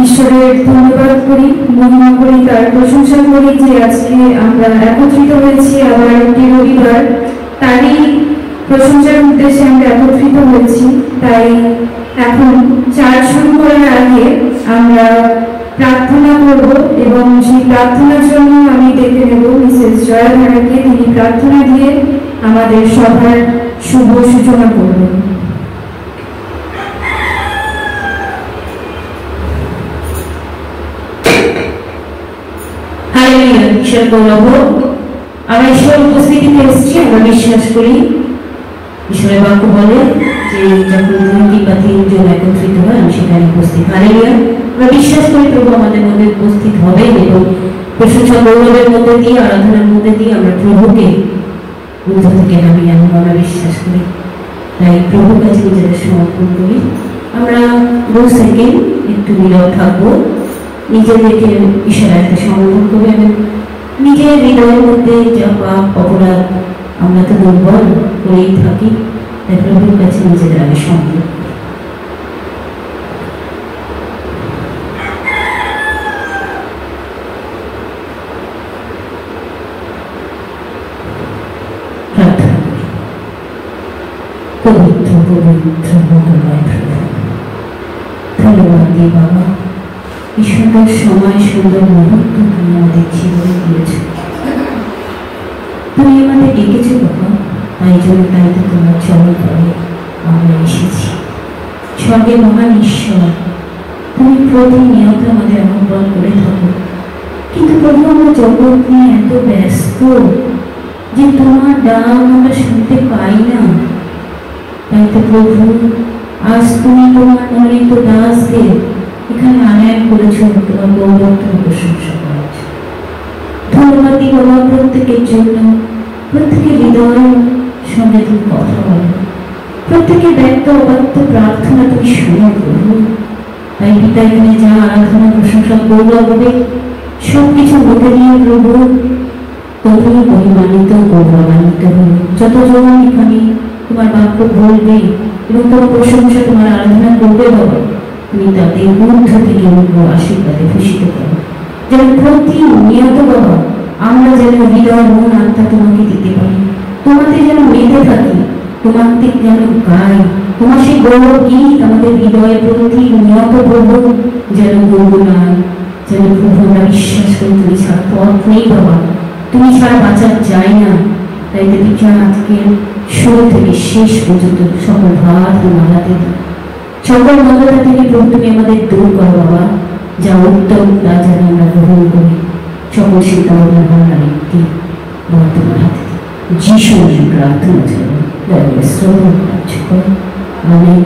ঈশ্বরের ধন্যবাদ করি, মহিমা করি, তার প্রশংসা করি যে আজকে আমরা একত্রিত হয়েছি আবার একটি রবিবার, তারই প্রশংসার উদ্দেশ্যে আমরা একত্রিত হয়েছি। তাই এখন চার্চ শুরু করার আগে আমরা প্রার্থনা করব এবং সেই প্রার্থনার জন্য আমি ডেকে নেব মিসেস জয়া ধারাকে। তিনি প্রার্থনা দিয়ে আমাদের সভার শুভ সূচনা করবেন। ঈশ্বর গৌরব হোক। আমরা ঈশ্বর উপস্থিতিতে এসেছি, আমরা বিশ্বাস করি ঈশ্বরের বাক্য বলে যে যখন 2 বা 3 জন একত্রিত হয় আমি সেখানে উপস্থিত। হালেলুয়া। আমরা বিশ্বাস করি প্রভু আমাদের মধ্যে উপস্থিত হবেন এবং প্রশংসা গৌরবের মধ্যে দিয়ে, আরাধনার মধ্যে দিয়ে আমরা প্রভুকে ঊর্ধ্ব থেকে নামিয়ে আনবো, আমরা বিশ্বাস করি। তাই প্রভুর কাছে নিজেদের সমর্পণ করি। আমরা 2 সেকেন্ড একটু নীরব থাকবো, নিজেদেরকে ঈশ্বরের হাতে সমর্পণ করবে এবং নিজের হৃদয়ের মধ্যে যা পাপ অপরাধ আমরা তো দুর্বল করেই থাকি, তাই প্রভুর কাছে নিজেদের আগে সমর্পণ করি। পবিত্র পবিত্র মঙ্গলময় প্রভু, ধন্যবাদ দিই বাবা, এই সুন্দর সময় সুন্দর মুহূর্ত তুমি আমাদের জীবনে দিয়েছ। তুমি আমাদের ডেকেছো বাবা, তাই জন্য তাই তো তোমার চরণ তলে আমরা এসেছি। স্বর্গের মহান ঈশ্বর, তুমি প্রতিনিয়ত আমাদের আহ্বান করে থাকো, কিন্তু প্রভু আমরা জগৎ নিয়ে এত ব্যস্ত যে তোমার ডাক আমরা শুনতে পাই না। তাই তো প্রভু আজ তুমি তোমার মনোনীত দাসকে এখানে আনয়ন করেছো, তোমার গৌরব তুমি প্রশংসা করেছ। ধন্যবাদ দিই বাবা প্রত্যেকের জন্য, প্রত্যেকের হৃদয়ের সঙ্গে তুমি কথা বলো, প্রত্যেকের ব্যক্ত অব্যক্ত প্রার্থনা তুমি শুনো প্রভু। তাই পিতা এখানে যা আরাধনা প্রশংসা গৌরব হবে সবকিছু মুখে দিয়ে প্রভু তুমি মহিমান্বিত গৌরবান্বিত হল। যতজন এখানে তোমার বাক্য বলবে এবং তোমার প্রশংসা তোমার আরাধনা করবে বাবা, তুমি তাদের ঊর্ধ্ব থেকে আশীর্বাদে ভূষিত করো। যেন প্রতিনিয়ত বাবা আমরা যেন হৃদয় মন আত্মা তোমাকে দিতে পারি, তোমাতে যেন মেতে থাকি, তোমাকে যেন গাই, তোমার সেই গৌরব গীত আমাদের হৃদয়ে প্রতিনিয়ত প্রভু যেন গুনগুনায়, যেন প্রভু আমরা বিশ্বাস করি তুমি ছাড়া পথ নেই বাবা, তুমি ছাড়া বাঁচা যায় না। তাই দেখি আজকে শুরু থেকে শেষ পর্যন্ত সকল ভার তোমার হাতে দিই, সকল মন্দতা থেকে প্রভু তুমি আমাদের দূর করো বাবা, যা উত্তম তা যেন আমরা গ্রহণ করি। সকল সিদ্ধান্ত একটি তোমার হাতে যিশু প্রার্থনা ছিল। আমেন।